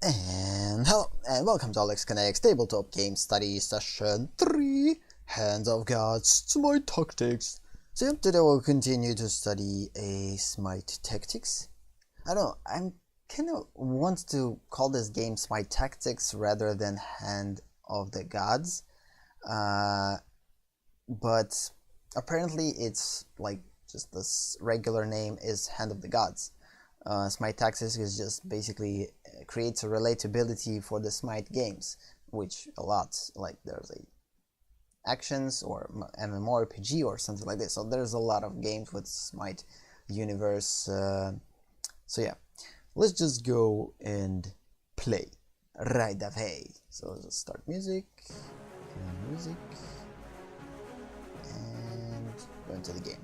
And hello, and welcome to AleksTabletops Tabletop Game Study Session 3, Hands of Gods, SMITE Tactics. So yeah, today we'll continue to study a SMITE Tactics. I don't know, I'm kind of want to call this game SMITE Tactics rather than Hand of the Gods. But apparently it's like just this regular name is Hand of the Gods. SMITE Tactics is just basically creates a relatability for the SMITE games, which a lot, like there's a actions or MMORPG or something like this. So there's a lot of games with SMITE universe. So yeah, let's just go and play right away. So let's just start music, and go into the game.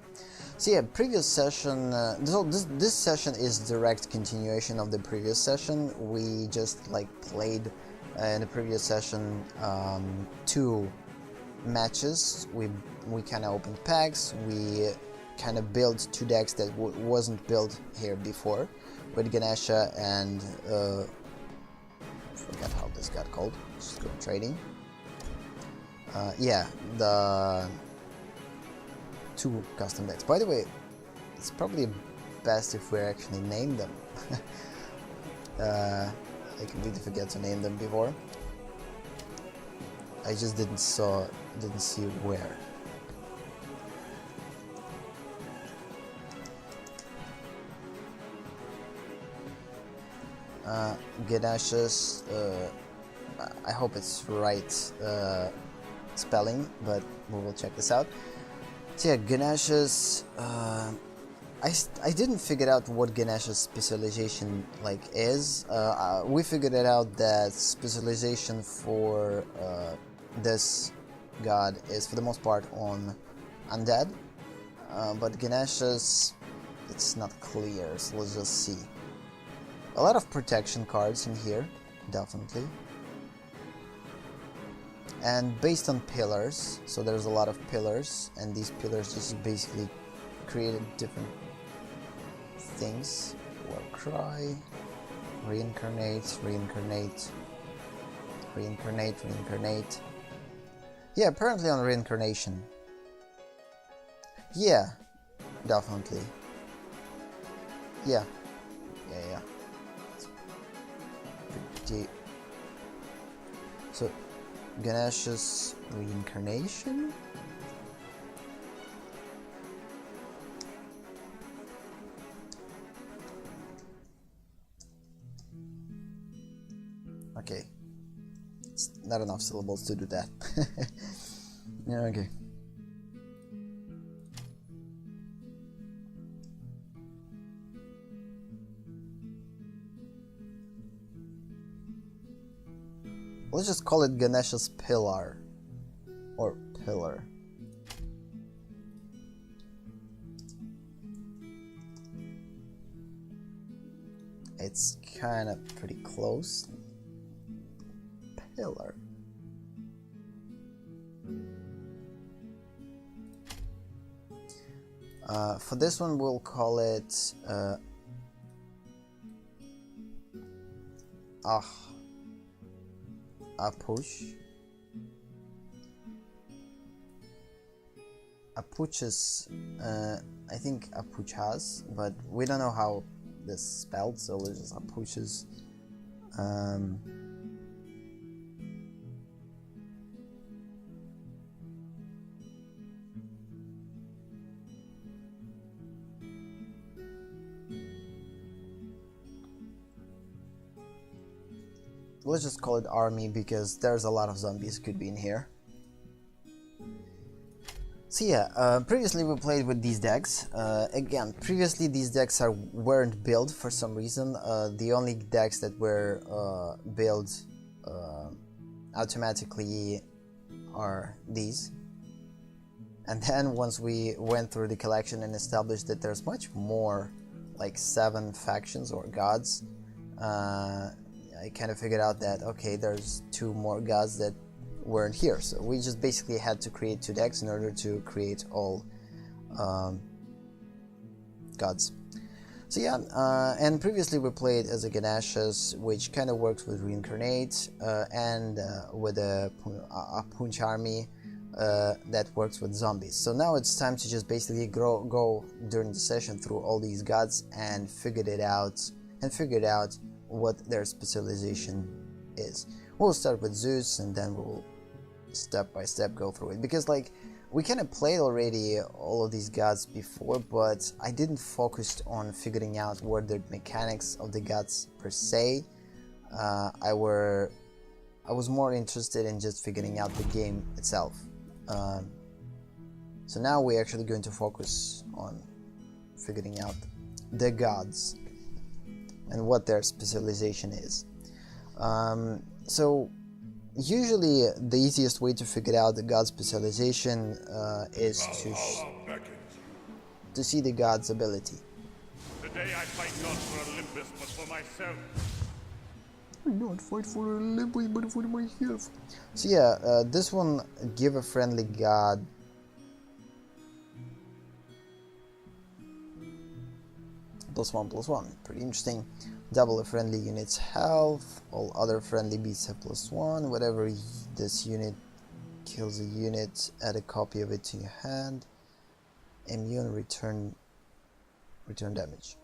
So yeah, previous session, this session is direct continuation of the previous session. We just like played in the previous session 2 matches. We kind of opened packs. We kind of built 2 decks that wasn't built here before, with Ganesha and forgot how this got called. Just go trading. Yeah, the 2 custom decks. By the way, it's probably best if we actually name them. I completely forget to name them before. I just didn't see where. Ganesha's, I hope it's right spelling, but we will check this out. So yeah, Ganesha's, I didn't figure out what Ganesha's specialization like is. We figured it out that specialization for this god is for the most part on undead, but Ganesha's, it's not clear, so let's just see. A lot of protection cards in here, definitely. And based on pillars, so there's a lot of pillars, and these pillars just basically created different things. Warcry, reincarnate. Yeah, apparently on reincarnation. Yeah, definitely. Yeah. Pretty. So Ganesha's reincarnation. Okay, it's not enough syllables to do that. Yeah, okay. Let's just call it Ganesha's pillar, or pillar. It's kind of pretty close. Pillar. For this one, we'll call it Apuch's, I think Apuchas, but we don't know how this is spelled, so let's just Apuch's. Let's just call it army because there's a lot of zombies could be in here. So yeah, previously we played with these decks. Again, previously these decks weren't built for some reason. The only decks that were built automatically are these. And then once we went through the collection and established that there's much more, like 7 factions or gods, I kind of figured out that, okay, there's 2 more gods that weren't here. So we just basically had to create 2 decks in order to create all gods. So yeah, and previously we played as a Ganashas, which kind of works with Reincarnate, and with a Punch army that works with zombies. So now it's time to just basically go during the session through all these gods and figure out what their specialization is. We'll start with Zeus, and then we'll step by step go through it, because like we kind of played already all of these gods before, but I didn't focus on figuring out what the mechanics of the gods per se. I was more interested in just figuring out the game itself. So now we're actually going to focus on figuring out the gods and what their specialization is. So usually the easiest way to figure out the god specialization is to see the god's ability. Today I fight not for Olympus, but for myself. I don't fight for Olympus, but for myself. So yeah, this one, give a friendly god +1/+1. Pretty interesting. Double a friendly unit's health. All other friendly beasts have +1. Whatever this unit kills a unit, add a copy of it to your hand. Immune, return damage.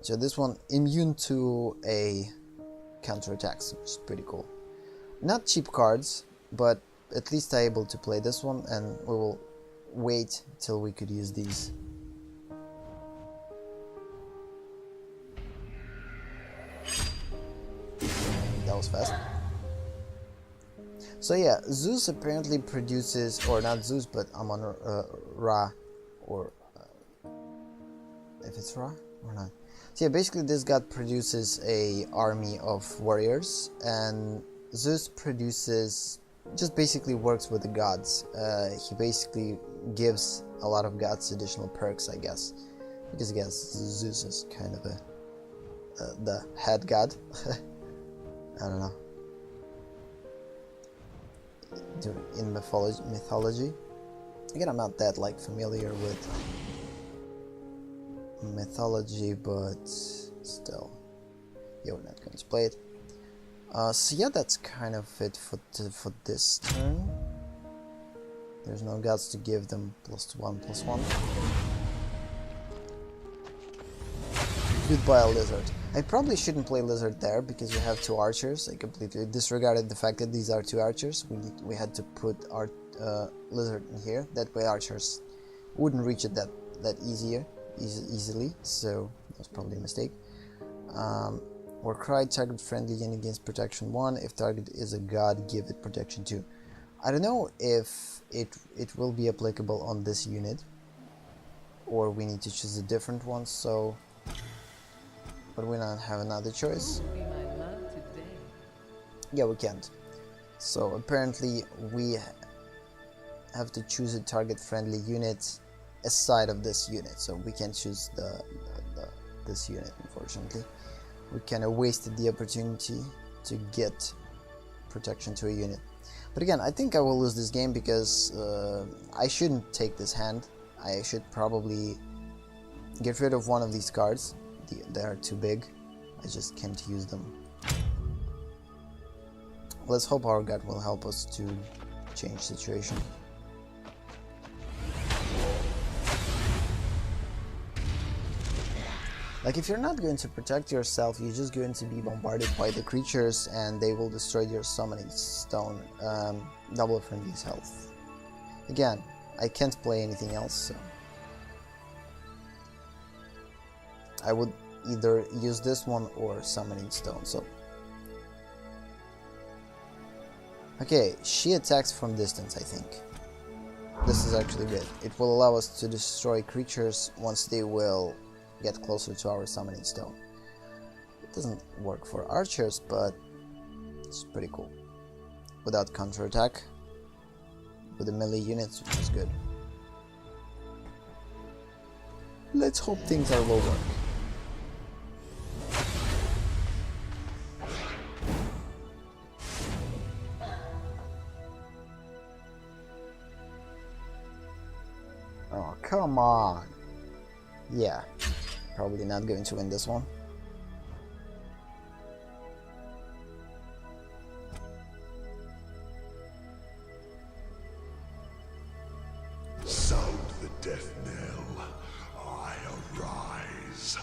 So this one, immune to a counterattacks, which is pretty cool. Not cheap cards, but at least I'm able to play this one, and we will wait till we could use these. That was fast. So yeah, Zeus apparently produces, or not Zeus, but Ra, or if it's Ra or not. So yeah, basically this god produces a army of warriors, and Zeus produces, just basically works with the gods. He basically gives a lot of gods additional perks, I guess, because I guess Zeus is kind of the head god. I don't know. In mythology. Again, I'm not that like familiar with mythology, but still, yeah, we're not going to play it. So yeah, that's kind of it for this turn. There's no gods to give them +1/+1. Goodbye, lizard. I probably shouldn't play lizard there because we have 2 archers. I completely disregarded the fact that these are 2 archers. We had to put our lizard in here. That way archers wouldn't reach it that easily. So that was probably a mistake. Or cry, target friendly unit against protection 1. If target is a god, give it protection 2. I don't know if it will be applicable on this unit, or we need to choose a different one. So. But we don't have another choice. Yeah, we can't. So apparently we have to choose a target friendly unit aside of this unit. So we can't choose this unit, unfortunately. We kind of wasted the opportunity to get protection to a unit. But again, I think I will lose this game because I shouldn't take this hand. I should probably get rid of one of these cards. They are too big. I just can't use them. Let's hope our god will help us to change situation. Like, if you're not going to protect yourself, you're just going to be bombarded by the creatures and they will destroy your summoning stone. Double friendly's health. Again, I can't play anything else, so I would either use this one or summoning stone. So okay, she attacks from distance. I think this is actually good. It will allow us to destroy creatures once they will get closer to our summoning stone. It doesn't work for archers, but it's pretty cool. Without counterattack, with the melee units, which is good. Let's hope things will work. Oh, come on. Yeah. probably not going to win this one. Sound the death knell. I arise.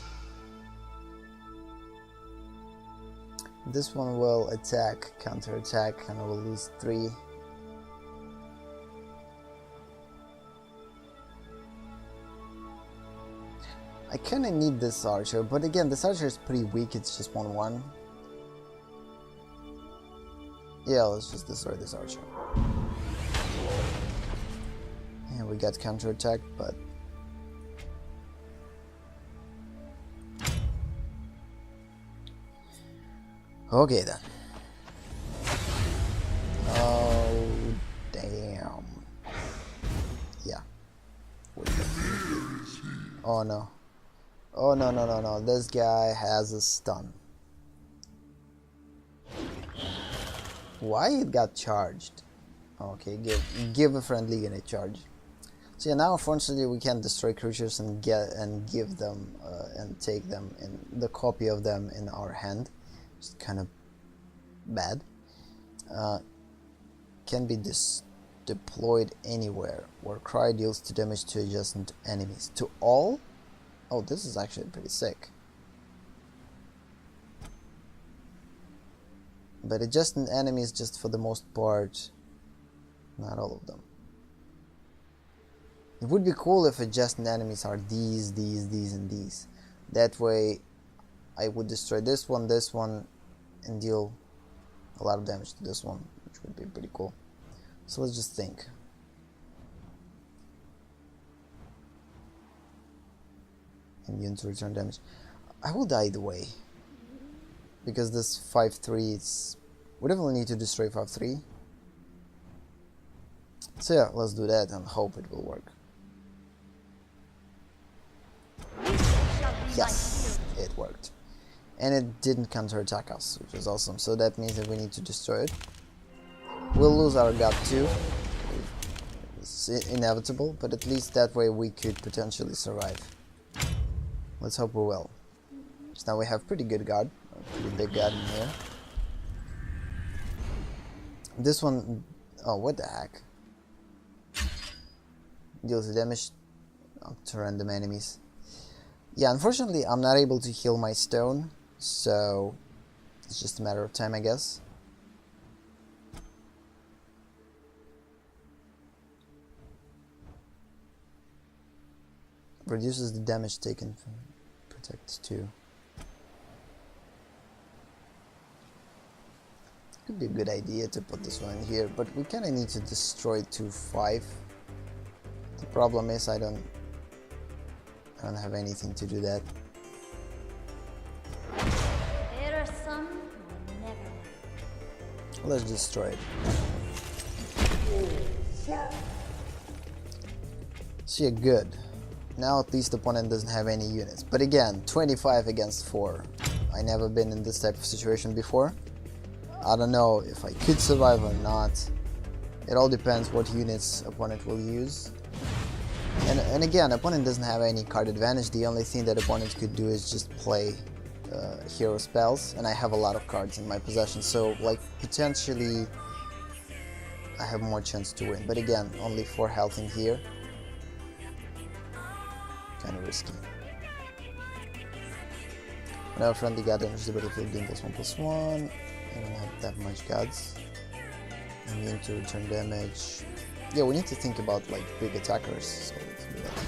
This one will attack, counter-attack, and I will lose 3. I kinda need this archer, but again, this archer is pretty weak, it's just 1/1. Yeah, let's just destroy this archer. Yeah, we got counter-attack, but... Okay then. Oh, damn. Yeah. Oh no. Oh no, no, no, no. This guy has a stun. Why it got charged? Okay, give a friendly unit charge. So yeah, now unfortunately we can't destroy creatures and give them and take them in the copy of them in our hand. It's kind of bad. Can be deployed anywhere where cry deals 2 damage to adjacent enemies. To all? Oh, this is actually pretty sick. But adjacent enemies, just for the most part, not all of them. It would be cool if adjacent enemies are these, and these. That way I would destroy this one, and deal a lot of damage to this one, which would be pretty cool. So let's just think. Immune to return damage. I will die either way. Because this 5/3 is... we definitely need to destroy 5/3. So yeah, let's do that and hope it will work. Yes, it worked. And it didn't counterattack us, which is awesome. So that means that we need to destroy it. We'll lose our god too. It's inevitable, but at least that way we could potentially survive. Let's hope we will. So now we have pretty good god, a pretty big god in here. This one, oh what the heck? Deals damage to random enemies. Yeah, unfortunately I'm not able to heal my stone, so it's just a matter of time, I guess. Reduces the damage taken from protect 2. Could be a good idea to put this one in here, but we kinda need to destroy 2/5. The problem is I don't have anything to do that. There are some who never. Let's destroy it. So yeah, good. Now at least the opponent doesn't have any units. But again, 25 against 4. I never been in this type of situation before. I don't know if I could survive or not. It all depends what units opponent will use. And again, opponent doesn't have any card advantage. The only thing that opponent could do is just play hero spells, and I have a lot of cards in my possession, so like potentially I have more chance to win. But again, only 4 health in here. Kind of risky. Now friendly god enters the battlefield gain +1/+1. I don't have that much gods. Immune to return damage. Yeah, we need to think about like big attackers, so let's do that.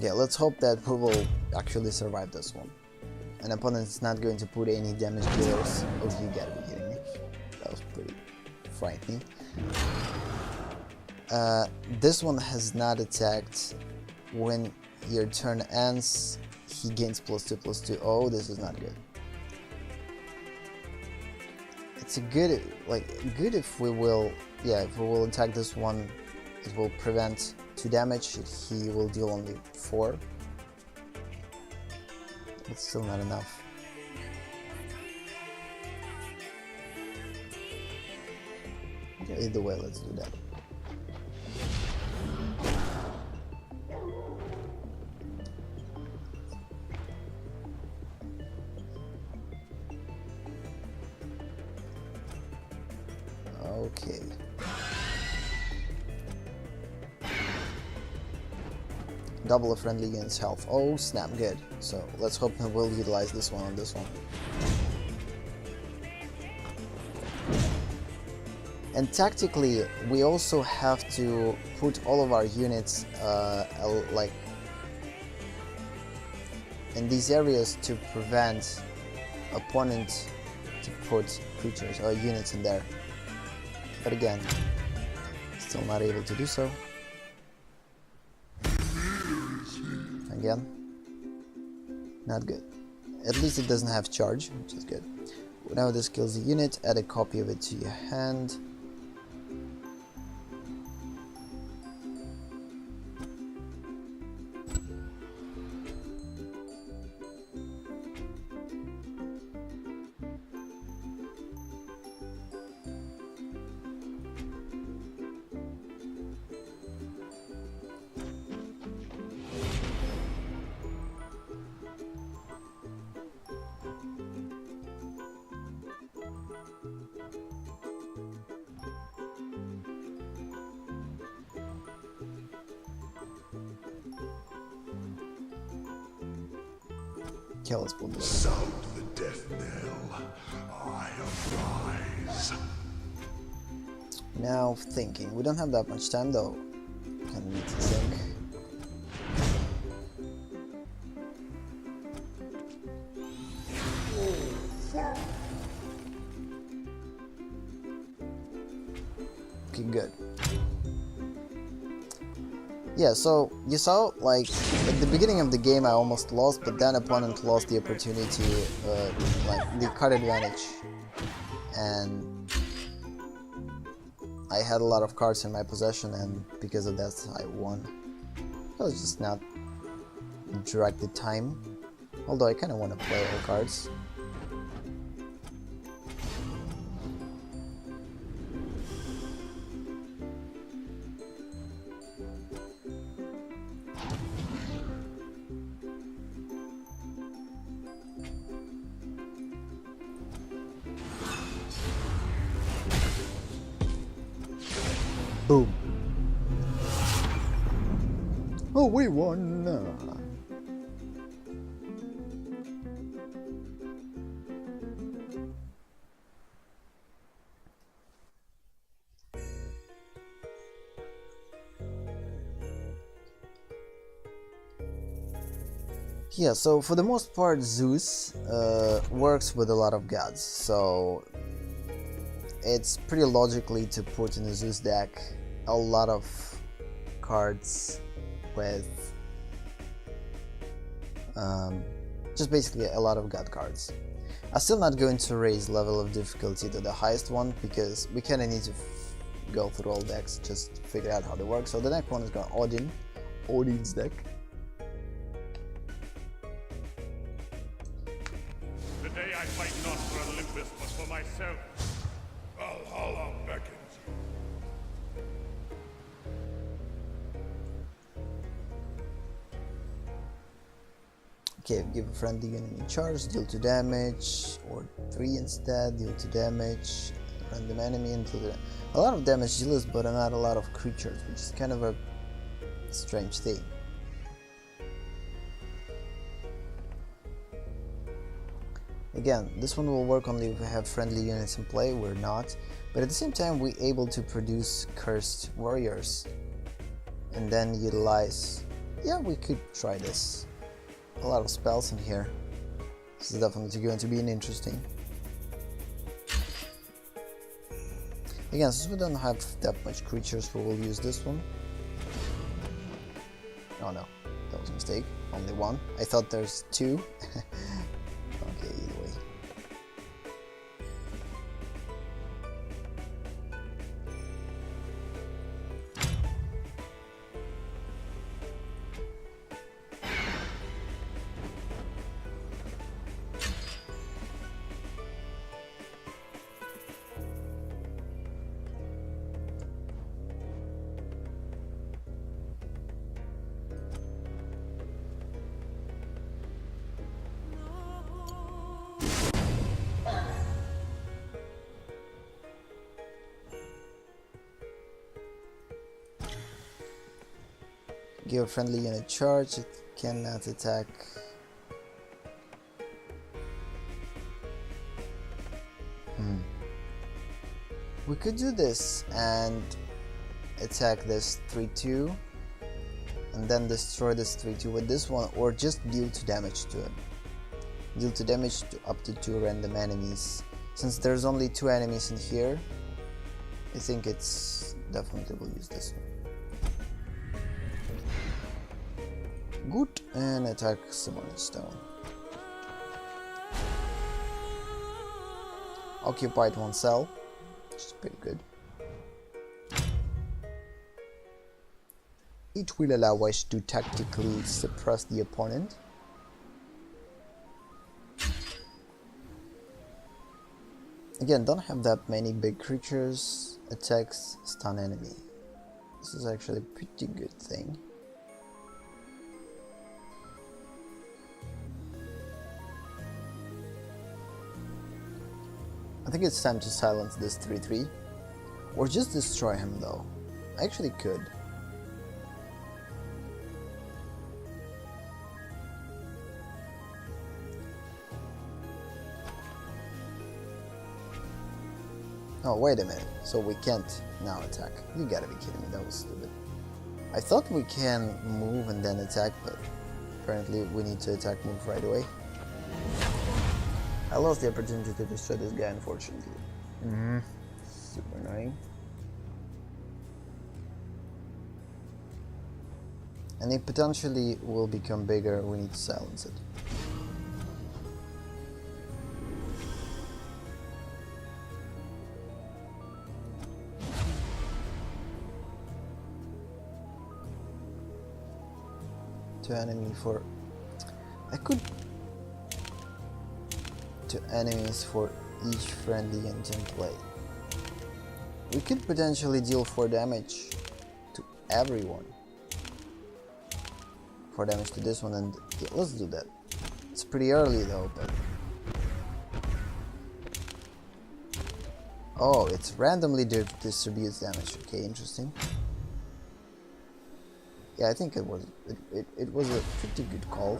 Yeah, let's hope that we will actually survive this one. An opponent is not going to put any damage dealers. Oh, you gotta be kidding me. That was pretty frightening. This one has not attacked. When your turn ends, he gains +2/+2. Oh, this is not good. It's a good, good if we will, yeah, if we will attack this one, it will prevent 2 damage. He will deal only 4. It's still not enough. Okay, either way, let's do that. Okay. Double a friendly unit's health. Oh snap, good. So let's hope we'll utilize this one on this one. And tactically, we also have to put all of our units like in these areas to prevent opponents to put creatures or units in there. But again, still not able to do so. Again, not good. At least it doesn't have charge, which is good. Now this kills the unit, add a copy of it to your hand. Okay, let's pull this. Sound the death knell. I arise. Now thinking. We don't have that much time though. Kind of need to think. Okay, good. Yeah, so you saw, like, at the beginning of the game I almost lost, but then opponent lost the opportunity, like, the card advantage. And I had a lot of cards in my possession, and because of that I won. I was just not direct the time. Although I kind of want to play all cards. Boom. Oh, we won! Yeah, so for the most part Zeus works with a lot of gods, so it's pretty logically to put in a Zeus deck a lot of cards with just basically a lot of god cards. I'm still not going to raise level of difficulty to the highest one because we kinda need to go through all decks just to figure out how they work. So the next one is going Odin's deck. Today I fight not for Olympus, but for myself. Valhalla beckons you. Okay, give a friendly unit in charge, deal 2 damage, or 3 instead, deal 2 damage, random enemy into a lot of damage dealers, but not a lot of creatures, which is kind of a strange thing. Again, this one will work only if we have friendly units in play, we're not, but at the same time we're able to produce cursed warriors and then utilize, yeah, we could try this. A lot of spells in here. This is definitely going to be an interesting. Again, since we don't have that much creatures, we will use this one. Oh no, that was a mistake. Only one. I thought there's 2. Okay, either way. Give a friendly unit charge, it cannot attack. We could do this and attack this 3-2 and then destroy this 3-2 with this one, or just deal 2 damage to it. Deal 2 damage to up to 2 random enemies. Since there's only 2 enemies in here, I think it's definitely will use this one. Good, and attack Summoning Stone. Occupied 1 cell, which is pretty good. It will allow us to tactically suppress the opponent. Again, don't have that many big creatures. Attacks, stun enemy. This is actually a pretty good thing. I think it's time to silence this 3-3. Or just destroy him though. I actually could. Oh, wait a minute. So we can't now attack. You gotta be kidding me, that was stupid. I thought we can move and then attack, but apparently we need to attack move right away. I lost the opportunity to destroy this guy, unfortunately. Super annoying. And it potentially will become bigger, we need to silence it. To enemy for... I could... to enemies for each friendly engine play. We could potentially deal 4 damage to everyone. 4 damage to this one, and yeah, let's do that. It's pretty early though, but... Oh, it's randomly distributes damage. Okay, interesting. Yeah, I think it was a pretty good call.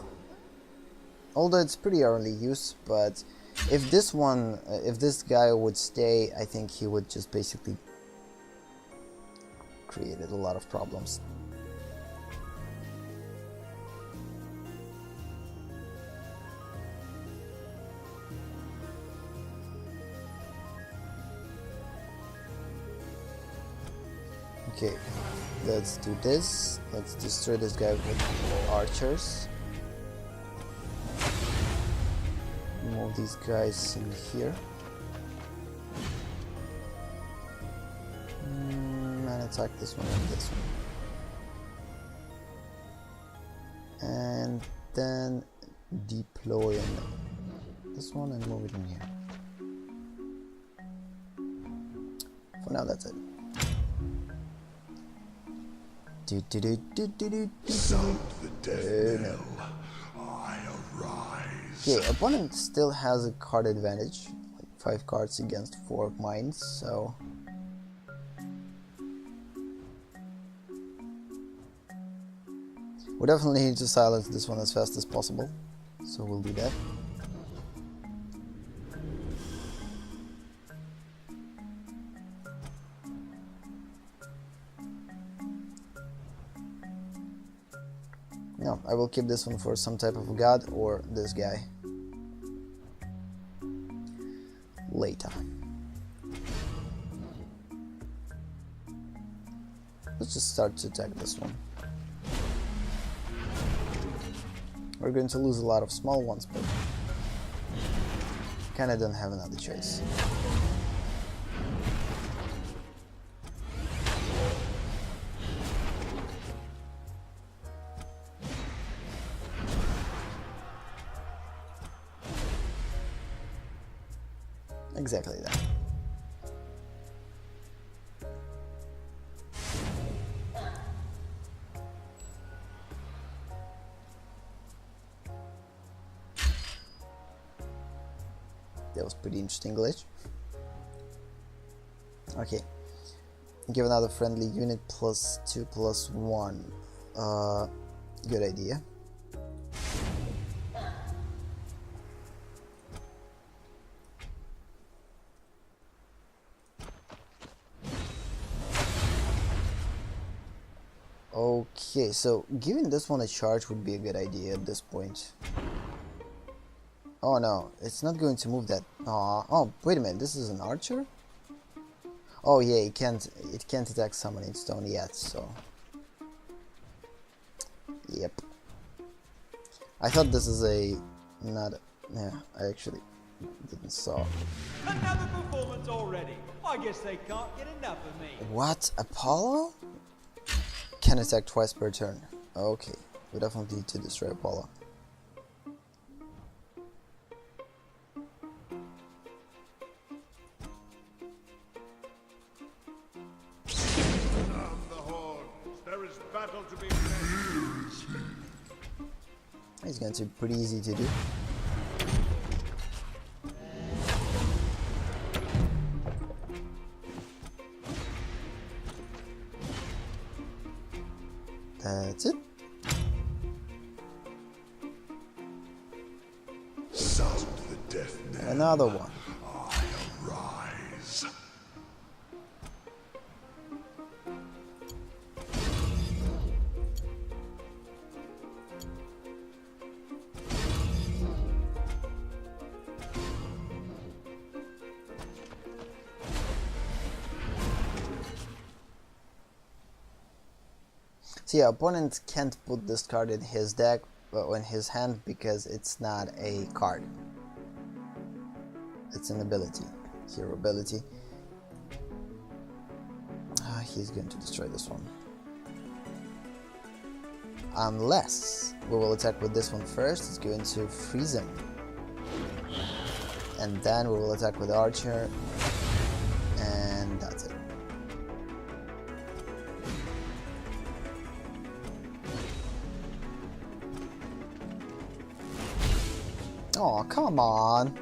Although it's pretty early use, but if this one, if this guy would stay, I think he would just basically created a lot of problems. Okay, let's do this. Let's destroy this guy with archers. Move these guys in here. And attack this one and this one. And then deploy this one and move it in here. For now, that's it. Sound the death knell. I arise. Okay, opponent still has a card advantage, like 5 cards against 4 mines, so we definitely need to silence this one as fast as possible, so we'll do that. No, I will keep this one for some type of god or this guy later. Let's just start to attack this one. We're going to lose a lot of small ones, but kinda don't have another choice. Exactly that. That was pretty interesting glitch. Okay. Give another friendly unit +2/+1. Good idea. Okay, so giving this one a charge would be a good idea at this point. Oh no, it's not going to move that. Oh, wait a minute, this is an archer? Oh yeah, it can't attack summoning stone yet, so... Yep. I thought this is a... not... yeah, I actually didn't saw. Another performance already. I guess they can't get enough of me. What? Apollo? Can attack twice per turn. Okay, we definitely need to destroy Apollo. Down the horns. There is battle to be made. It's going to be pretty easy to do. That's it. Sound the death knell. Another one. I arise. So yeah, opponent can't put this card in his deck, but in his hand, because it's not a card. It's an ability, hero ability. He's going to destroy this one. Unless we will attack with this one first, it's going to freeze him. And then we will attack with Archer, and that's it. Oh, come on.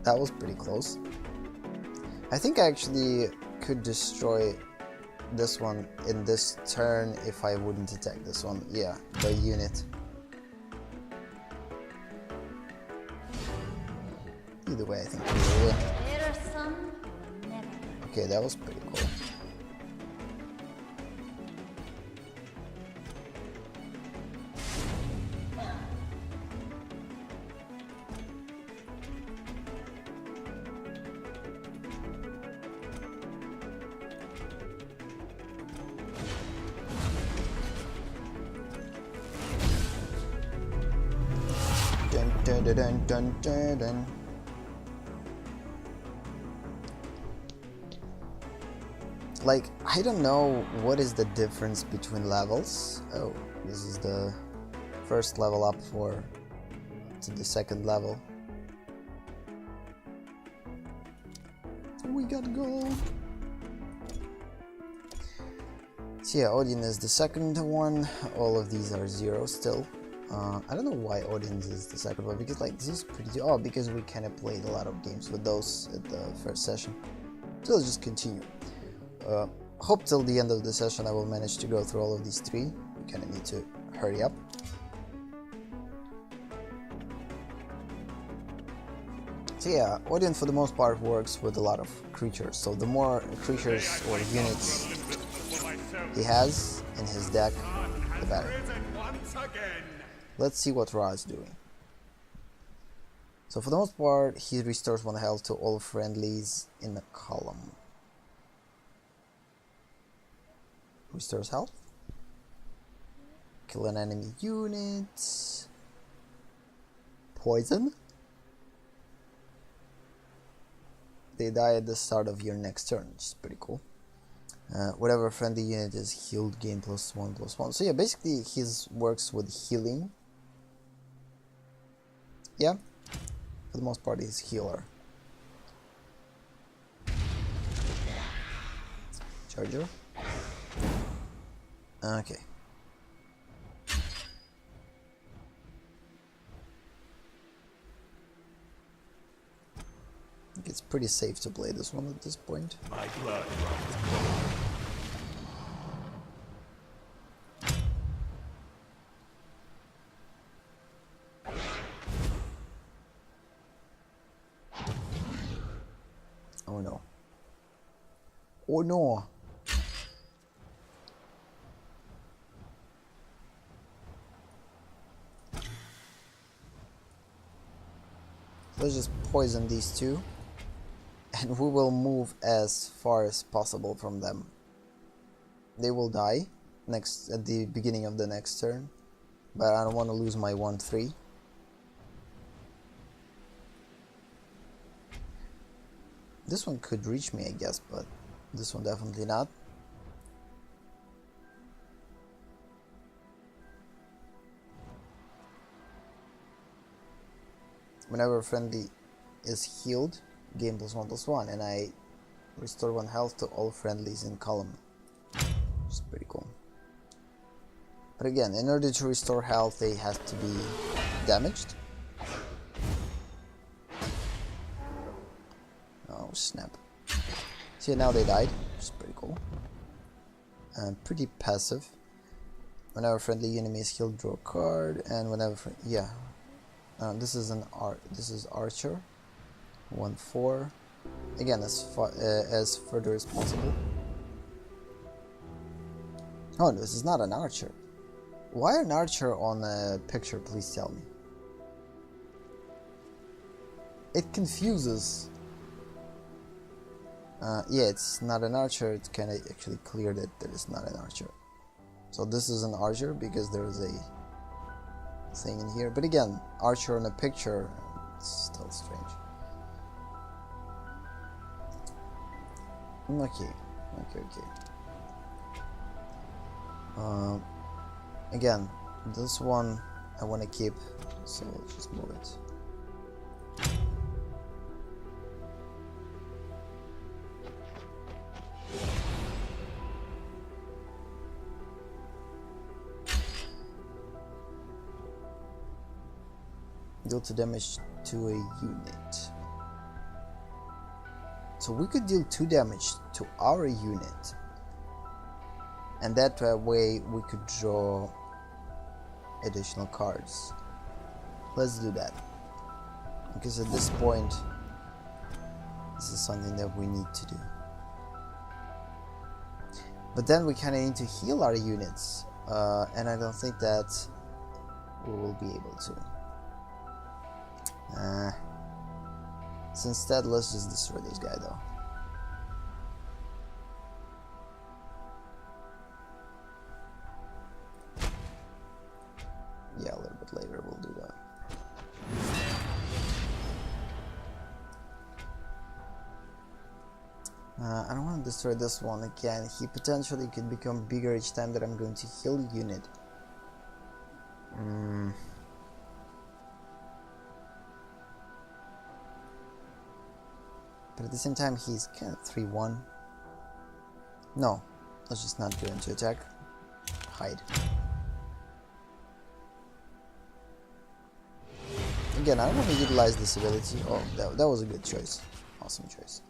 That was pretty close. I think I actually could destroy this one in this turn if I wouldn't attack this one. Yeah, the unit. Either way, I think we will win. There are some who never learn. Okay, that was pretty cool. Dun, dun, dun, dun, dun, dun. Like, I don't know what is the difference between levels. Oh, this is the first level up to the second level. We got gold. So yeah, Odin is the second one. All of these are 0 still. I don't know why Odin is the second one, because like this is pretty... Oh, because we kind of played a lot of games with those at the first session. So let's just continue. Hope till the end of the session I will manage to go through all of these 3. We kind of need to hurry up. So yeah, Odin for the most part works with a lot of creatures. So the more creatures or units he has in his deck, the better. Let's see what Ra is doing. So for the most part, he restores 1 health to all friendlies in a column. Restores health. Kill an enemy unit. Poison. They die at the start of your next turn, which is pretty cool. Whatever friendly unit is healed, gain +1/+1. So yeah, basically his works with healing. Yeah, for the most part he's healer. Charger. Okay. I think it's pretty safe to play this one at this point. My blood runs cold. Oh no. Oh no. Let's just poison these two. And we will move as far as possible from them. They will die at the beginning of the next turn. But I don't want to lose my 1-3. This one could reach me, I guess, but this one definitely not. Whenever a friendly is healed, gain +1/+1, and I restore 1 health to all friendlies in column. Which is pretty cool. But again, in order to restore health, they have to be damaged. Oh snap. See, now they died, which is pretty cool. And pretty passive. Whenever friendly enemy is healed, draw a card, and whenever this is Archer. 1/4. Again, as further as possible. Oh, this is not an Archer. Why an Archer on a picture? Please tell me. It confuses. Yeah, it's not an Archer. It's kind of actually clear that there is not an Archer. So this is an Archer because there is a thing in here. But again, Archer on a picture, it's still strange. Okay. Again, this one I want to keep, so let's just move it. Deal 2 damage to a unit. So we could deal 2 damage to our unit, and that way we could draw additional cards. Let's do that, because at this point this is something that we need to do. But then we kind of need to heal our units, and I don't think that we will be able to. So instead, let's just destroy this guy though. Yeah, a little bit later we'll do that. I don't want to destroy this one again. He potentially could become bigger each time that I'm going to heal a unit. But at the same time, he's kind of 3-1. No, let's just not go into attack. Hide. Again, I don't want to utilize this ability. Oh, that was a good choice. Awesome choice.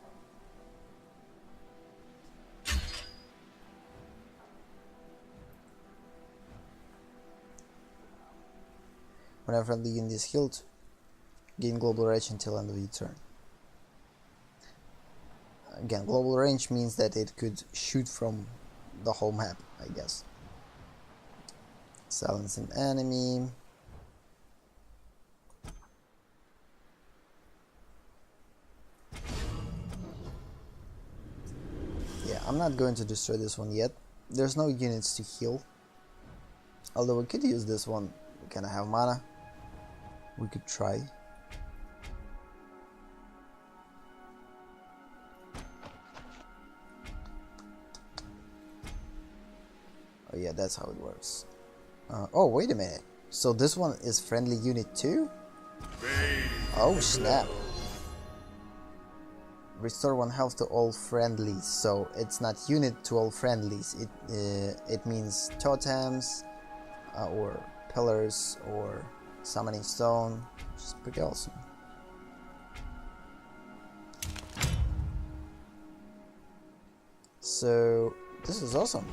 Whenever friendly unit is healed, gain global range until end of your turn. Again, global range means that it could shoot from the whole map, I guess. Silence an enemy. Yeah, I'm not going to destroy this one yet. There's no units to heal. Although we could use this one. We kind of have mana. We could try. Oh yeah, that's how it works. Oh, wait a minute. So this one is friendly unit too? Oh snap. Restore 1 health to all friendlies. So it's not unit to all friendlies. It means totems or pillars or summoning stone, which is pretty awesome. So this is awesome.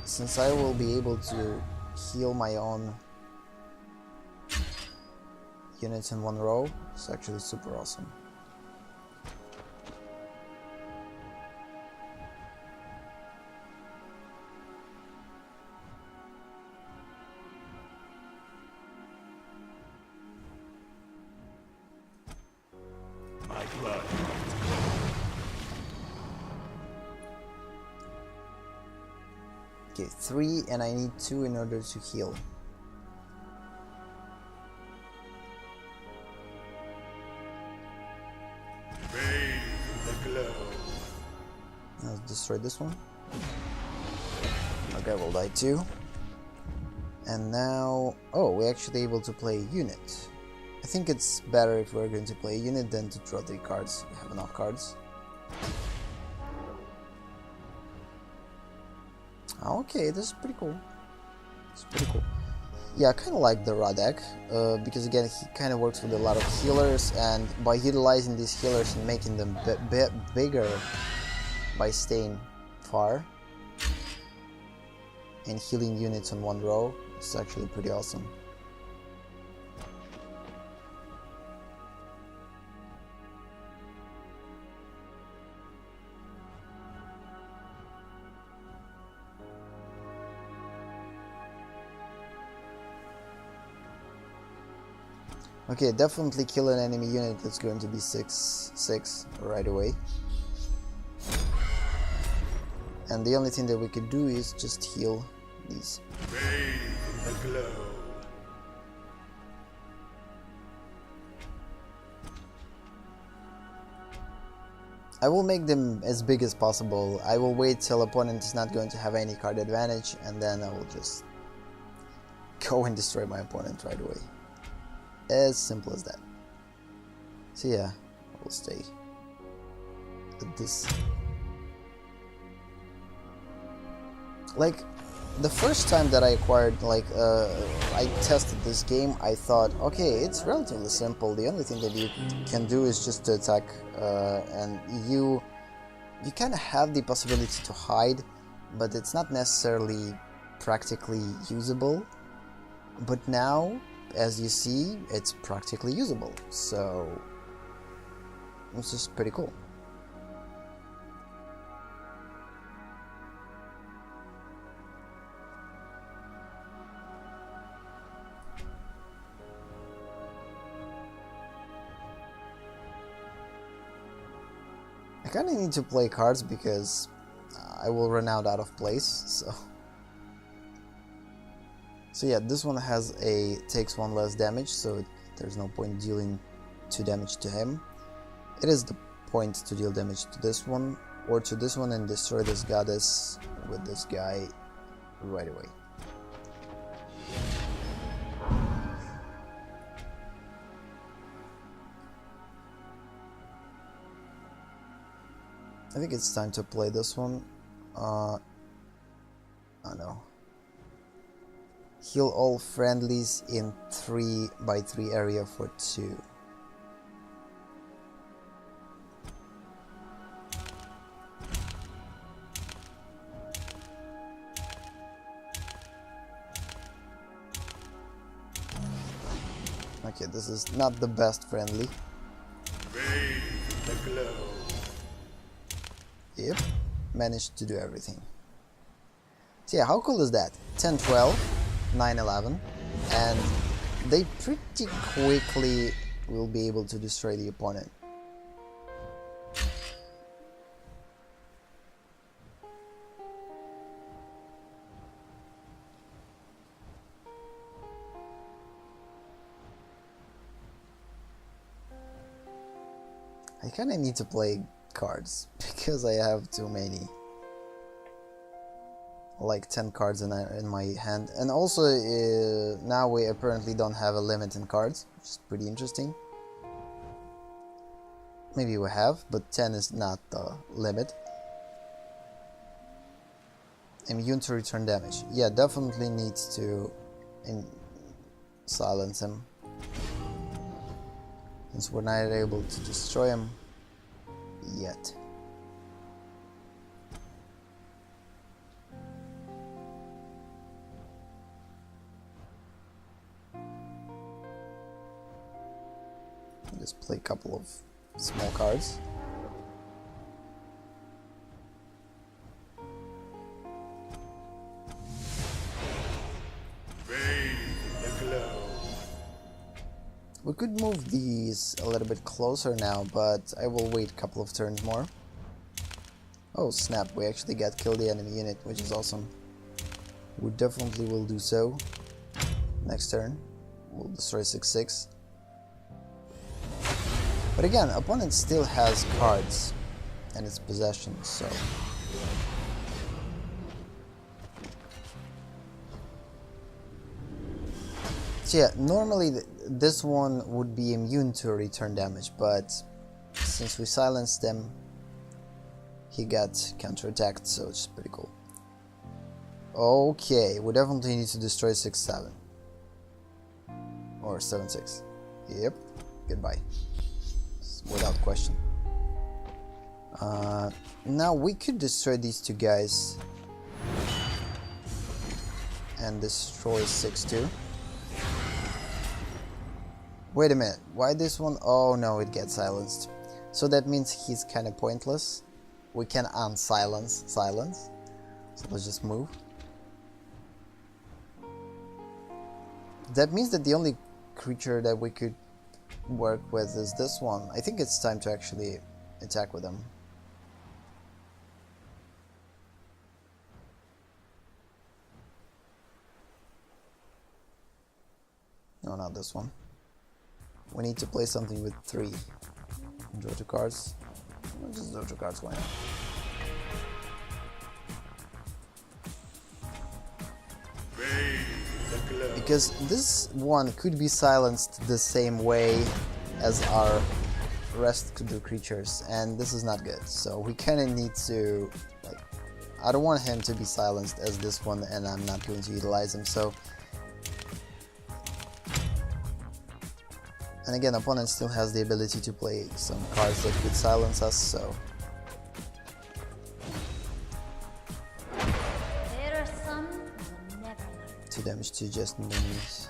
Since I will be able to heal my own units in 1 row, it's actually super awesome. blood. Okay, 3, and I need 2 in order to heal. Bathe in the glow. Let's destroy this one. Okay, we'll die too. And now... oh, we're actually able to play a unit. I think it's better if we're going to play a unit than to draw 3 cards. We have enough cards. Okay, this is pretty cool. It's pretty cool. Yeah, I kind of like the raw deck, because again, he kind of works with a lot of healers, and by utilizing these healers and making them bigger by staying far and healing units on one row, it's actually pretty awesome. Okay, definitely kill an enemy unit that's going to be 6/6 right away. And the only thing that we could do is just heal these. Bathe in the glow. I will make them as big as possible. I will wait till opponent is not going to have any card advantage, and then I will just go and destroy my opponent right away. As simple as that. So yeah, I will stay at this. Like, the first time that I acquired, like, I tested this game, I thought, okay, it's relatively simple. The only thing that you can do is just to attack, and you kind of have the possibility to hide, but it's not necessarily practically usable. But now, as you see, it's practically usable, so it's just pretty cool. I kinda need to play cards because I will run out of place, so yeah, this one takes 1 less damage, so there's no point dealing 2 damage to him. It is the point to deal damage to this one, or to this one, and destroy this goddess with this guy right away. I think it's time to play this one. Oh no. Heal all friendlies in 3x3 area for 2. Okay, this is not the best friendly. Bathe in the glow. Yep, managed to do everything. So yeah, how cool is that? 10-12, 9-11, and they pretty quickly will be able to destroy the opponent. I kinda need to play cards because I have too many, like 10 cards in my hand, and also now we apparently don't have a limit in cards, which is pretty interesting. Maybe we have, but 10 is not the limit. Immune to return damage. Yeah, definitely needs to silence him, since we're not able to destroy him yet. Just play a couple of small cards. Bathe in the glow. We could move these a little bit closer now, but I will wait a couple of turns more. Oh snap, we actually got killed the enemy unit, which is awesome. We definitely will do so. Next turn, we'll destroy 6/6. But again, opponent still has cards in its possession, so... So yeah, normally this one would be immune to return damage, but since we silenced them, he got counterattacked, so it's pretty cool. Okay, we definitely need to destroy 6/7. Or 7/6. Yep, goodbye. Without question. Now we could destroy these two guys and destroy 6/2. Wait a minute, why this one? Oh no, it gets silenced. So that means he's kind of pointless. We can unsilence silence. So let's just move. That means that the only creature that we could work with is this one. I think it's time to actually attack with him. No, not this one. We need to play something with 3. Draw 2 cards. We'll just draw 2 cards, why not? Because this one could be silenced the same way as our rest of the creatures, and this is not good. So we kind of need to, like, I don't want him to be silenced as this one, and I'm not going to utilize him. So, and again, opponent still has the ability to play some cards that could silence us. So. There are some who will never learn. 2 damage to just minis.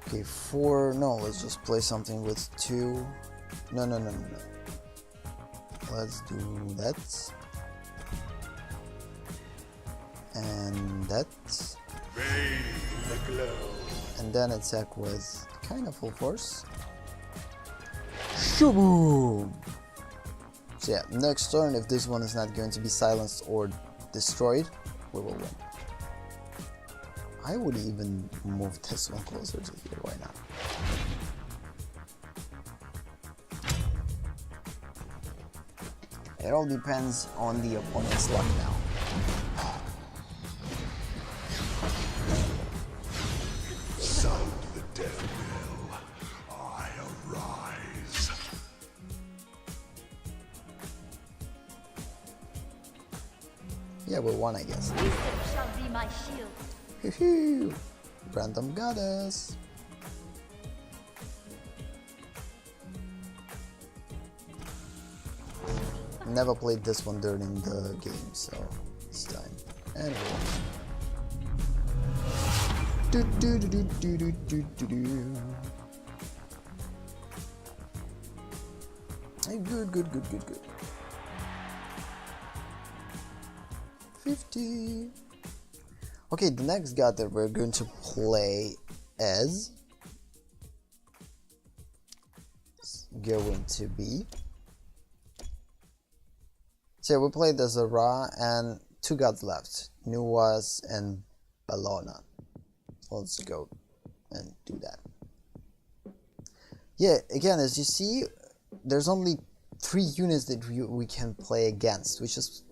Okay, 4, no, let's just play something with 2. No. Let's do that. And that. And then attack with kind of full force. Shaboom! So yeah, next turn, if this one is not going to be silenced or destroyed, we will win. I would even move this one closer to here, why not? It all depends on the opponent's luck now. Sound the death knell. I arise. Yeah, we won, I guess. Wisdom shall be my shield. Hoo-hoo! Random goddess. Never played this one during the game, so it's time. And we won. Do do do do do do do do do. Hey, good. 50. Okay, the next god that we're going to play is going to be... So we played as a Ra and 2 gods left, Nuwas and Bellona. Let's go and do that. Yeah, again, as you see, there's only 3 units that we can play against, which is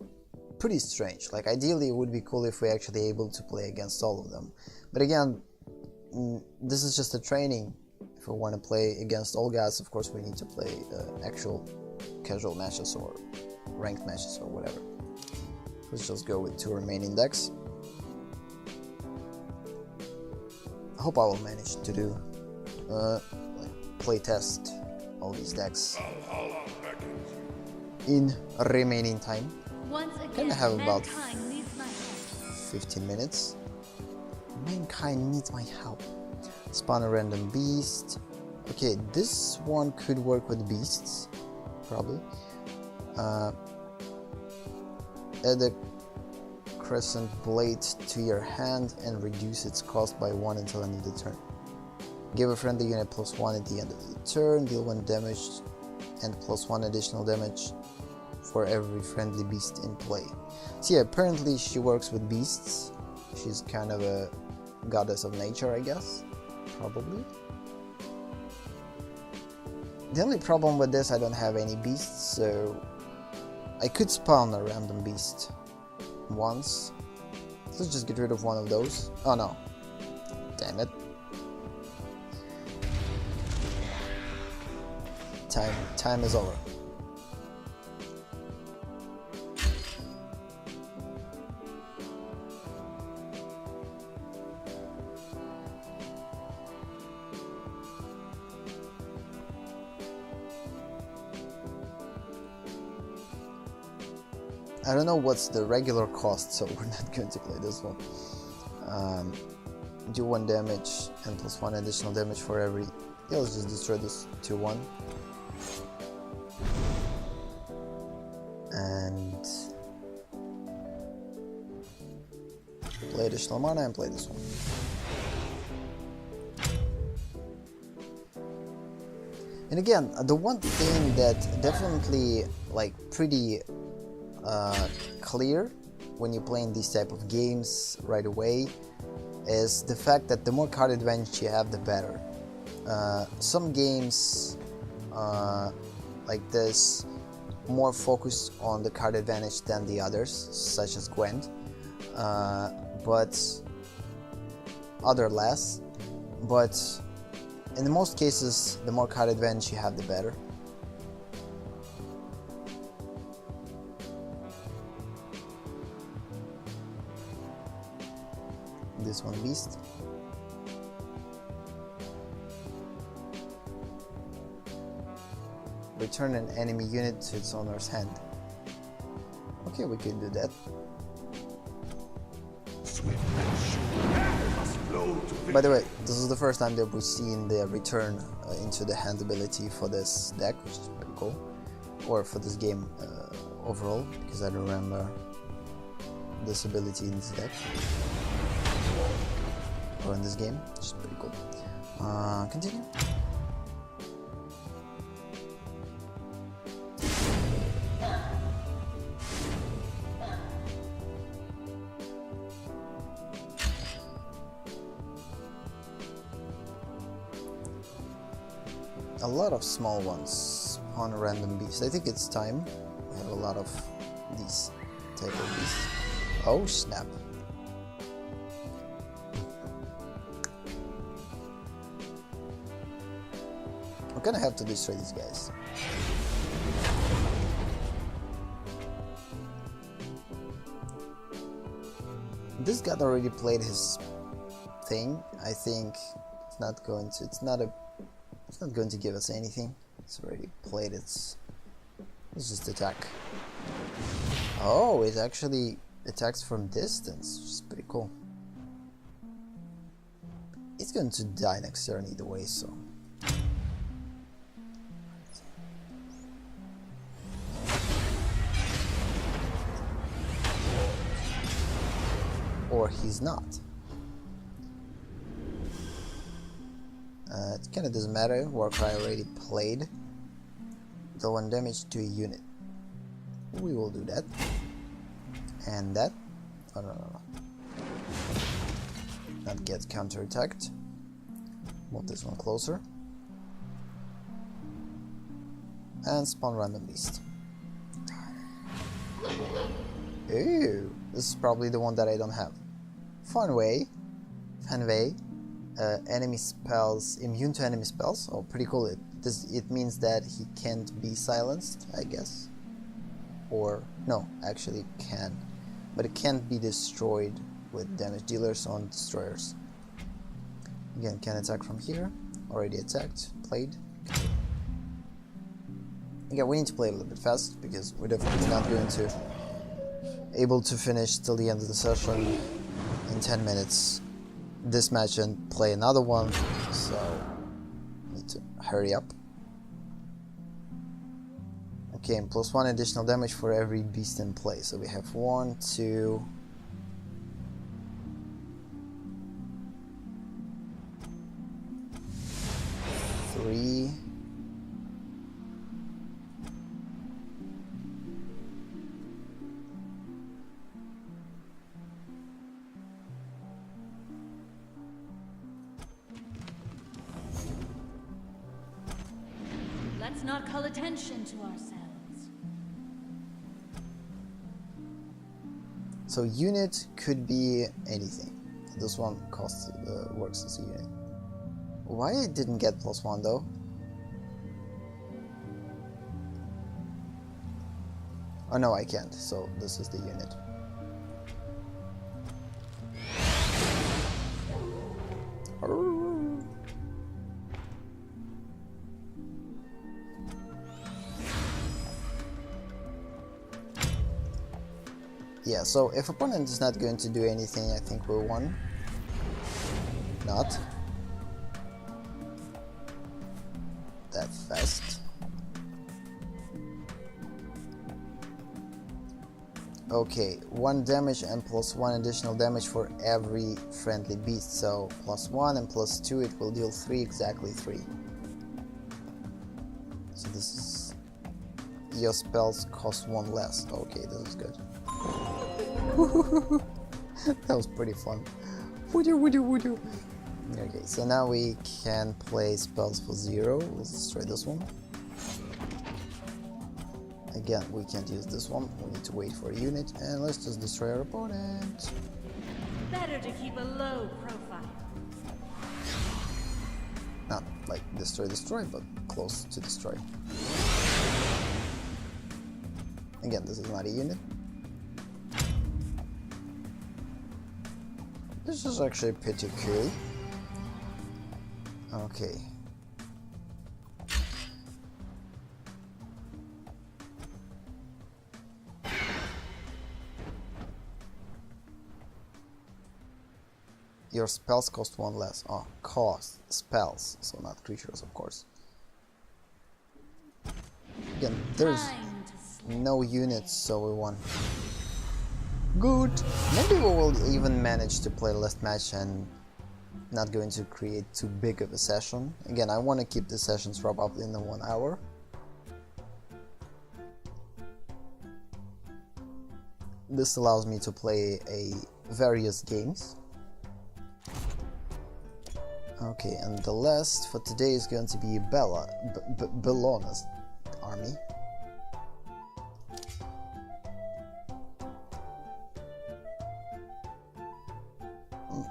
pretty strange. Like, ideally it would be cool if we're actually able to play against all of them, but again, this is just a training. If we want to play against all gods, of course we need to play actual casual matches or ranked matches or whatever. Let's just go with 2 remaining decks. I hope I will manage to do like playtest all these decks in remaining time. Once again, Gonna have about mankind needs my help. 15 minutes. Mankind needs my help. Spawn a random beast. Okay, this one could work with beasts, probably. Add a crescent blade to your hand and reduce its cost by 1 until end of the turn. Give a friendly unit +1 at the end of the turn, deal 1 damage and +1 additional damage for every friendly beast in play. So yeah, apparently she works with beasts. She's kind of a goddess of nature, I guess. Probably. The only problem with this, I don't have any beasts, so I could spawn a random beast once. Let's just get rid of one of those. Oh no. Damn it. Time is over. I don't know what's the regular cost, so we're not going to play this one. Do 1 damage and +1 additional damage for every... Yeah, let's just destroy this 2-1. And... play additional mana and play this one. And again, the one thing that definitely, like, pretty clear when you're playing these type of games right away is the fact that the more card advantage you have, the better. Some games like this more focused on the card advantage than the others, such as Gwent, but other less. But in most cases, the more card advantage you have, the better. This one beast. Return an enemy unit to its owner's hand. Okay, we can do that. By the way, this is the first time that we've seen the return into the hand ability for this deck, which is pretty cool. Or for this game overall, because I don't remember this ability in this deck. Or in this game, which is pretty cool. Continue. A lot of small ones on a random beast. I think it's time. We have a lot of these type of beasts. Oh snap. I'm gonna have to destroy these guys. This guy already played his thing. I think it's not going to. It's not going to give us anything. It's already played its. Let's just attack. Oh, it actually attacks from distance, which is pretty cool. It's going to die next turn either way, so. Or he's not. It kinda doesn't matter. Warcry already played. Deal 1 damage to a unit. We will do that. And that. Oh no. Not get counterattacked. Move this one closer. And spawn random beast. Ooh, this is probably the one that I don't have. Fanwei. Enemy spells, immune to enemy spells. Oh, pretty cool. It means that he can't be silenced, I guess. Or, no, actually can. But it can't be destroyed with damage dealers on destroyers. Again, can attack from here. Already attacked, played. Again, we need to play a little bit fast because we're definitely not going to able to finish till the end of the session in 10 minutes this match and play another one, so need to hurry up. Okay, and +1 additional damage for every beast in play. So we have 1, 2, 3, 'Let's not call attention to ourselves. So unit could be anything. This one costs works as a unit. Why I didn't get +1 though? Oh no, I can't. So this is the unit. Yeah, so if opponent is not going to do anything, I think we're won. Not that fast. Okay, 1 damage and +1 additional damage for every friendly beast. So +1 and +2, it will deal 3, exactly 3. So this is... your spells cost 1 less. Okay, this is good. That was pretty fun. Woodoo. Okay, so now we can play spells for 0. Let's destroy this one. Again, we can't use this one. We need to wait for a unit, and let's just destroy our opponent. Better to keep a low profile. Not like destroy, but close to destroy. Again, this is not a unit. This is actually pretty cool. Okay. Your spells cost 1 less. Oh, cost spells, so not creatures, of course. Again, there's no units, so we won. Good. Maybe we will even manage to play last match and not going to create too big of a session. Again, I want to keep the sessions wrap up in the 1 hour. This allows me to play various games. Okay, and the last for today is going to be Bellona's army.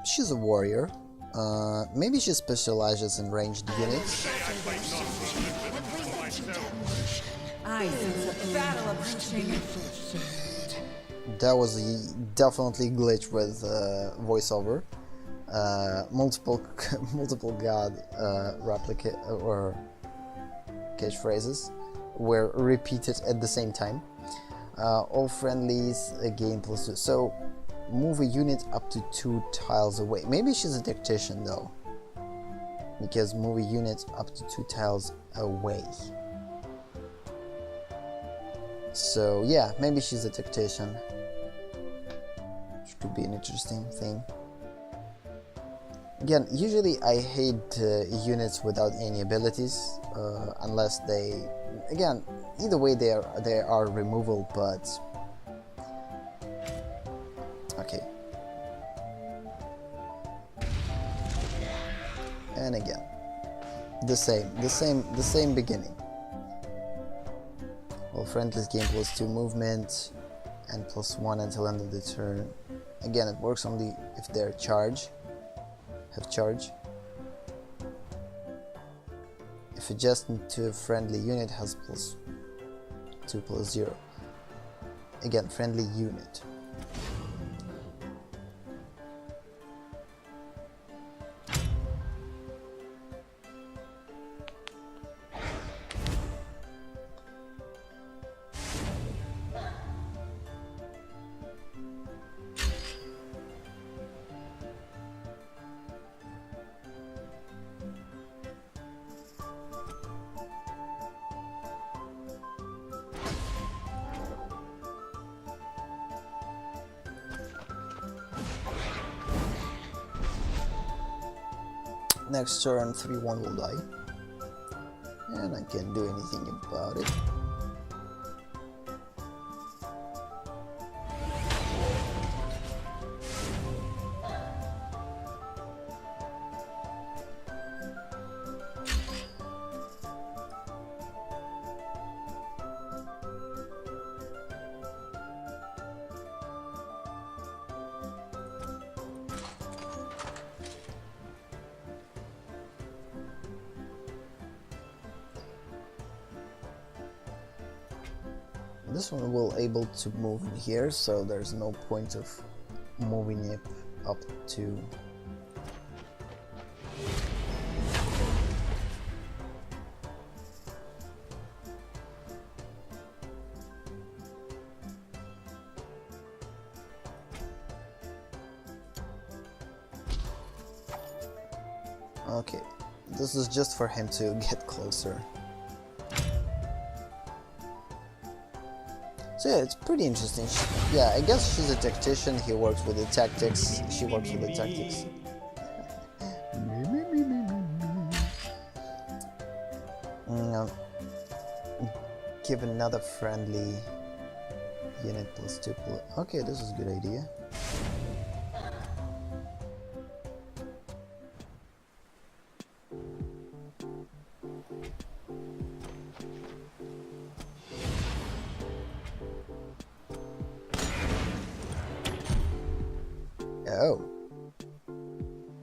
She's a warrior. Maybe she specializes in ranged units. I sense a battle approaching. That was definitely glitch with voiceover. Multiple god replicate or catchphrases were repeated at the same time. All friendlies gain +2. So move a unit up to 2 tiles away. Maybe she's a tactician though, because move a unit up to 2 tiles away. So yeah, maybe she's a tactician, which could be an interesting thing. Again, usually I hate units without any abilities, unless they, again, either way they are removal, but okay. And again, the same beginning. Well, friendlies gain +2 movement and +1 until end of the turn. Again, it works only if they're have charge. If adjacent to a friendly unit has +2 +0. Again, friendly unit. Next turn 3-1 will die. And I can't do anything about it. This one will able to move in here, so there's no point of moving it up to. Okay, this is just for him to get closer. So yeah, it's pretty interesting. Yeah, I guess she's a tactician, he works with the tactics, she works with the tactics. Give another friendly unit +2. Okay, this is a good idea. Oh,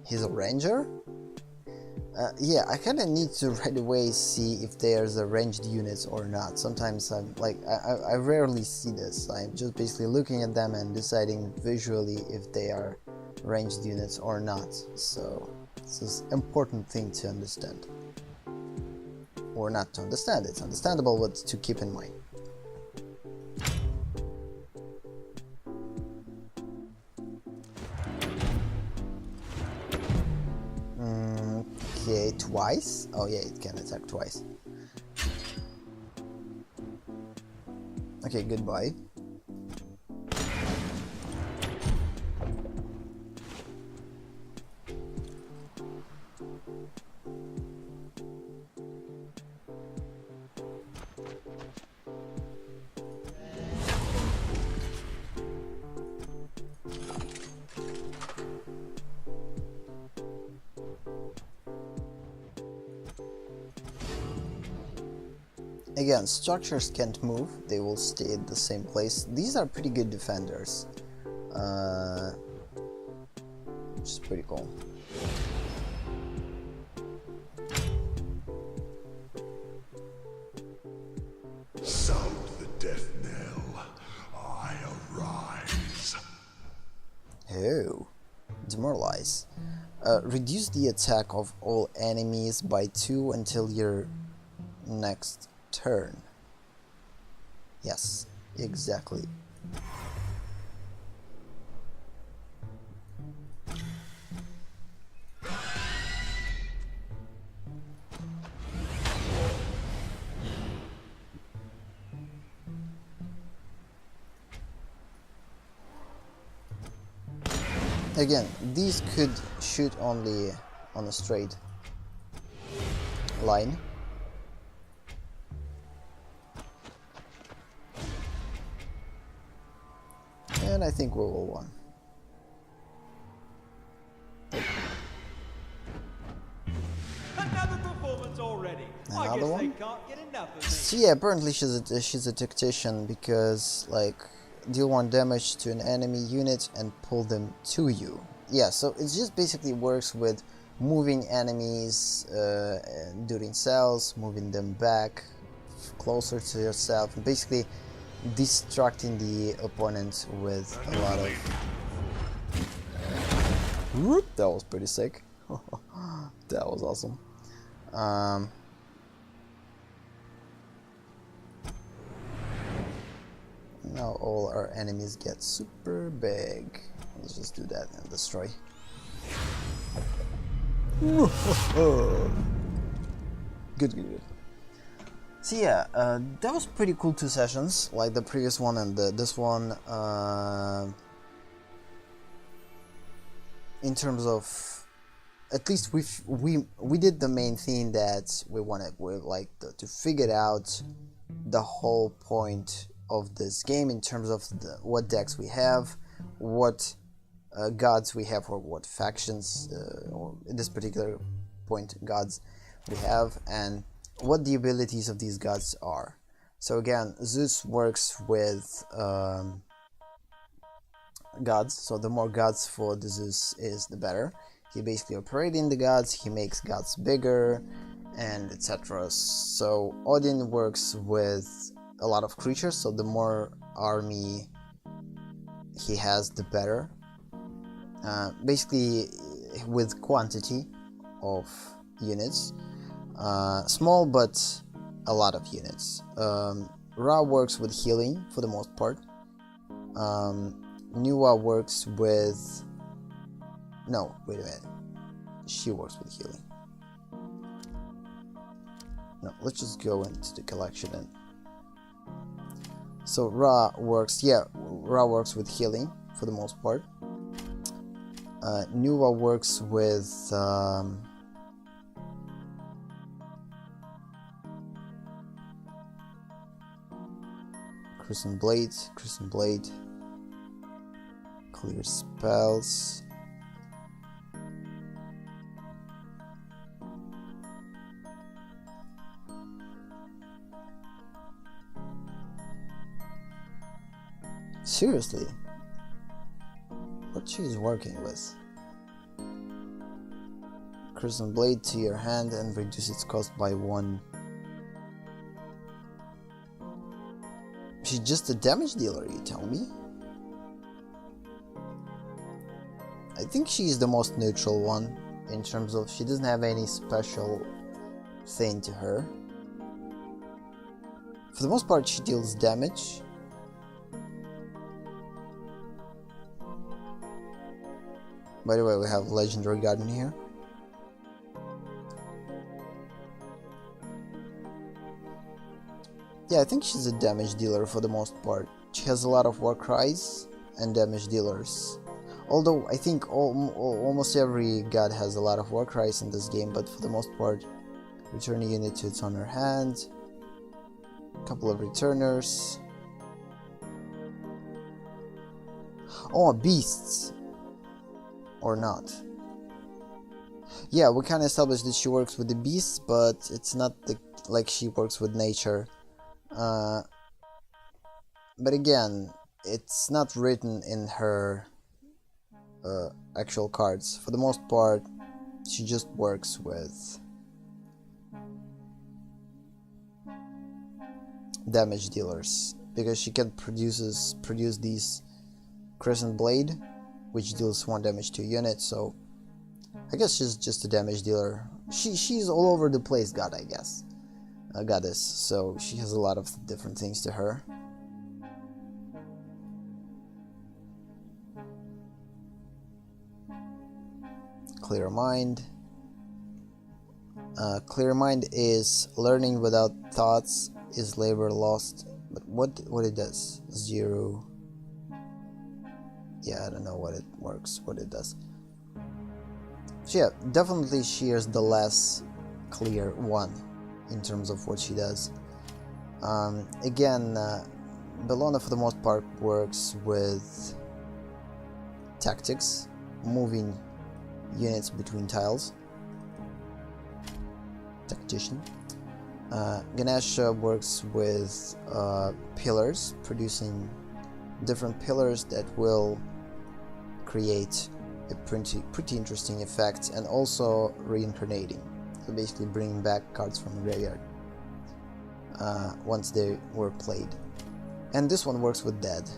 he's a ranger? Yeah, I kind of need to right away see if there's a ranged units or not. Sometimes I'm like, I rarely see this. I'm just basically looking at them and deciding visually if they are ranged units or not. So this is an important thing to understand. Or not to understand, it's understandable, but to keep in mind. Okay, twice? Oh yeah, it can attack twice. Okay, goodbye. Again, structures can't move, they will stay at the same place. These are pretty good defenders, which is pretty cool. Sound the death knell. I arise. Oh, demoralize. Reduce the attack of all enemies by 2 until your next turn. Yes, exactly. Again, these could shoot only on a straight line. And I think we will win. Another performance already. I Another guess one? they can't get enough of me. So yeah, apparently she's a tactician because like deal 1 damage to an enemy unit and pull them to you. Yeah, so it just basically works with moving enemies during cells, moving them back closer to yourself, and basically distracting the opponent with a lot of. Whoop, that was pretty sick. That was awesome. Now all our enemies get super big. Let's just do that and destroy. Good. So yeah, that was pretty cool 2 sessions, like the previous one and this one. In terms of at least we did the main thing that we wanted. We like to figure out the whole point of this game in terms of what decks we have, what gods we have, or what factions, or in this particular point gods we have, and what the abilities of these gods are. So again, Zeus works with gods, so the more gods for the Zeus is, the better. He basically operating the gods, he makes gods bigger, and etc. So Odin works with a lot of creatures, so the more army he has, the better. Basically with quantity of units, small but a lot of units. Ra works with healing for the most part. Nuwa works with... no, wait a minute. She works with healing. No, let's just go into the collection and... so Ra works, yeah, Ra works with healing for the most part. Nuwa works with... Crescent Blade, clear spells. Seriously? What she is working with? Crescent Blade to your hand and reduce its cost by 1. She's just a damage dealer, you tell me? I think she's the most neutral one, in terms of she doesn't have any special thing to her. For the most part, she deals damage. By the way, we have Legendary Garden here. Yeah, I think she's a damage dealer for the most part. She has a lot of war cries and damage dealers. Although I think almost every god has a lot of war cries in this game, but for the most part, return a unit to its owner hand. A couple of returners. Oh, beasts! Or not. Yeah, we kind of established that she works with the beasts, but it's not like she works with nature. But again, it's not written in her actual cards. For the most part, she just works with damage dealers, because she can produce these Crescent Blade, which deals 1 damage to a unit. So I guess she's just a damage dealer. She's all over the place god, I guess. A goddess, so she has a lot of different things to her. Clear Mind. Clear Mind is learning without thoughts is labor lost. But what it does? 0. Yeah, I don't know what it does. So yeah, definitely she is the less clear one in terms of what she does. Again, Bellona for the most part works with tactics, moving units between tiles. Tactician. Ganesha works with pillars, producing different pillars that will create a pretty interesting effect, and also reincarnating, so basically bringing back cards from the graveyard once they were played. And this one works with dead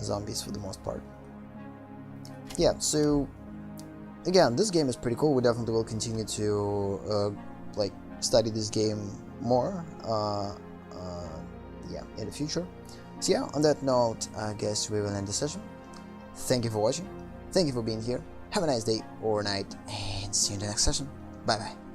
zombies for the most part. Yeah, so again, this game is pretty cool. We definitely will continue to like study this game more yeah, in the future. So yeah, on that note, I guess we will end the session. Thank you for watching. Thank you for being here. Have a nice day or night, and see you in the next session. Bye bye.